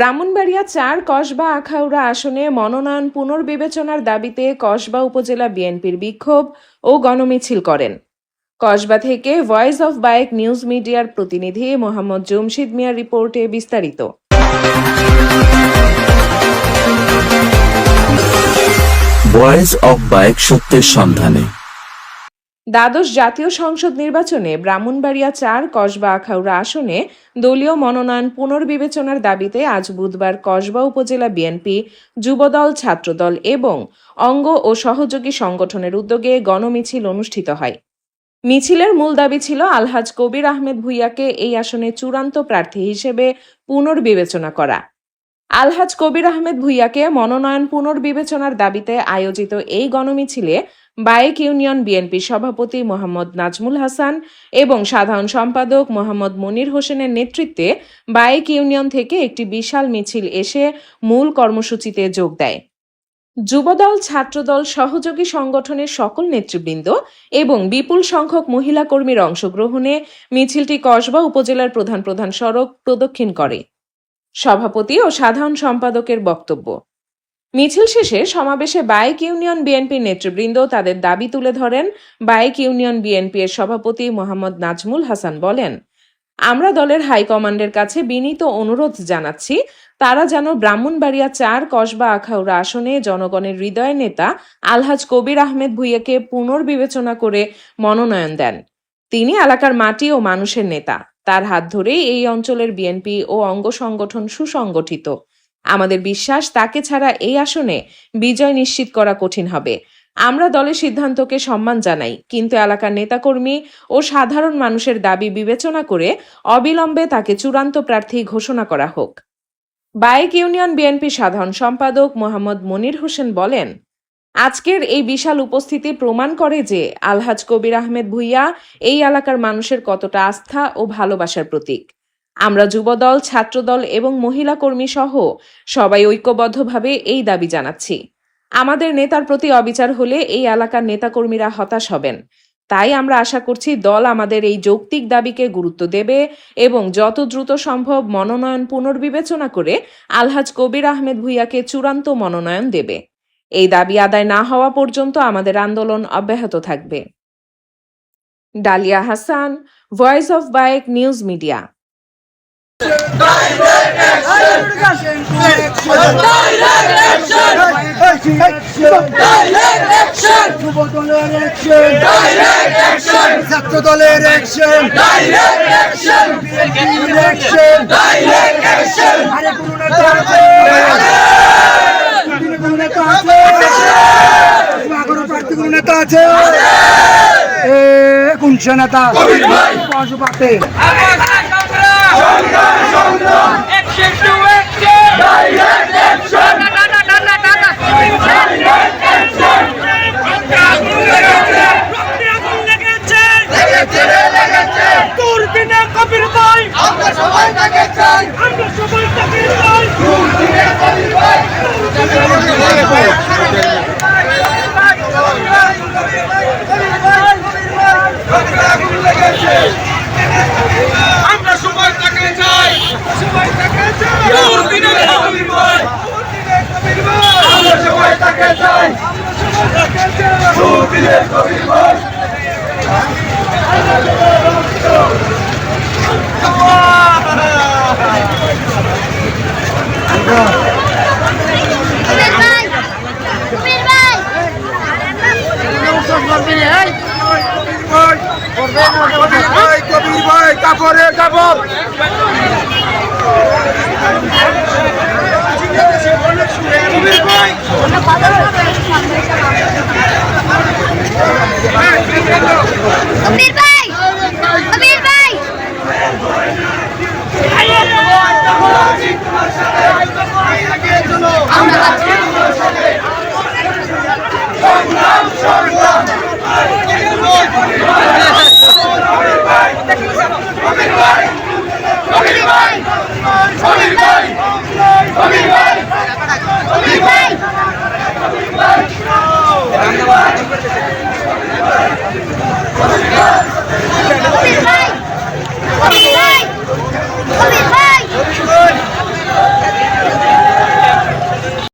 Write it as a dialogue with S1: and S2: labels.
S1: ব্রাহ্মণবাড়িয়া ৪ কসবা আখাউড়া আসনে মনোনয়ন পুনর্বিবেচনার দাবিতে কসবা উপজেলা বিএনপির বিক্ষোভ ও গণমিছিল করেন। কসবা থেকে ভয়েস অফ বায়েক নিউজ মিডিয়ার প্রতিনিধি মোহাম্মদ জমশিদ মিয়ার রিপোর্টে বিস্তারিত।
S2: ভয়েস অফ বায়েক সত্যের সন্ধানে।
S1: দ্বাদশ জাতীয় সংসদ নির্বাচনে ব্রাহ্মণবাড়িয়া ৪ কসবা আখাউড়া আসনে দলীয় মনোনয়ন পুনর্বিবেচনার দাবিতে আজ বুধবার কসবা উপজেলা বিএনপি, যুবদল, ছাত্রদল এবং অঙ্গ ও সহযোগী সংগঠনের উদ্যোগে গণমিছিল অনুষ্ঠিত হয়। মিছিলের মূল দাবি ছিল আলহাজ কবির আহমেদ ভূঁইয়াকে এই আসনে চূড়ান্ত প্রার্থী হিসেবে পুনর্বিবেচনা করা। আলহাজ কবির আহমেদ ভূঁইয়াকে মনোনয়ন পুনর্বিবেচনার দাবিতে আয়োজিত এই গণমিছিলে বায়েক ইউনিয়ন বিএনপির সভাপতি মোহাম্মদ নাজমুল হাসান এবং সাধারণ সম্পাদক মোহাম্মদ মনির হোসেনের নেতৃত্বে বায়েক ইউনিয়ন থেকে একটি বিশাল মিছিল এসে মূল কর্মসূচিতে যোগ দেয়। যুবদল, ছাত্রদল, সহযোগী সংগঠনের সকল নেতৃবৃন্দ এবং বিপুল সংখ্যক মহিলা কর্মীর অংশগ্রহণে মিছিলটি কসবা উপজেলার প্রধান সড়ক প্রদক্ষিণ করে। সভাপতি ও সাধারণ সম্পাদকের বক্তব্য। মিছিল শেষে সমাবেশে বায়েক ইউনিয়ন বিএনপির নেতৃবৃন্দ তাদের দাবি তুলে ধরেন। বায়েক ইউনিয়ন বিএনপি এর সভাপতি মোহাম্মদ নাজমুল হাসান বলেন, আমরা দলের হাইকমান্ডের কাছে বিনীত অনুরোধ জানাচ্ছি তারা যেন ব্রাহ্মণবাড়িয়া ৪ কসবা আখাউড়া আসনে জনগণের হৃদয়ের নেতা আলহাজ কবির আহমেদ ভূঁইয়াকে পুনর্বিবেচনা করে মনোনয়ন দেন। তিনি এলাকার মাটি ও মানুষের নেতা। তার হাত ধরেই এই অঞ্চলের বিএনপি ও অঙ্গ সংগঠন সুসংগঠিত। আমাদের বিশ্বাস তাকে ছাড়া এই আসনে বিজয় নিশ্চিত করা কঠিন হবে। আমরা দলের সিদ্ধান্তকে সম্মান জানাই, কিন্তু এলাকার নেতাকর্মী ও সাধারণ মানুষের দাবি বিবেচনা করে অবিলম্বে তাকে চূড়ান্ত প্রার্থী ঘোষণা করা হোক। বায়েক ইউনিয়ন বিএনপি সাধারণ সম্পাদক মোহাম্মদ মনির হোসেন বলেন, আজকের এই বিশাল উপস্থিতি প্রমাণ করে যে আলহাজ কবির আহমেদ ভূঁইয়া এই এলাকার মানুষের কতটা আস্থা ও ভালোবাসার প্রতীক। আমরা যুবদল, ছাত্রদল এবং মহিলা কর্মী সহ সবাই ঐক্যবদ্ধভাবে এই দাবি জানাচ্ছি। আমাদের নেতার প্রতি অবিচার হলে এই এলাকার নেতাকর্মীরা হতাশ হবেন। তাই আমরা আশা করছি দল আমাদের এই যৌক্তিক দাবিকে গুরুত্ব দেবে এবং যত দ্রুত সম্ভব মনোনয়ন পুনর্বিবেচনা করে আলহাজ কবির আহমেদ ভূঁইয়াকে চূড়ান্ত মনোনয়ন দেবে। এই দাবি আদায় না হওয়া পর্যন্ত আমাদের আন্দোলন অব্যাহত থাকবে। ডালিয়া হাসান, ভয়েস অফ বায়েক নিউজ মিডিয়া।
S3: ছাত্রদলের অ্যাকশন, নেতা আছে কোন নেতা পশুপাতে
S4: আমরা সবাই তাকে চাই, আমরা সবাই তাকে চাই। কবির ভাই কাপড়ে কাপড়
S5: কবির ভাই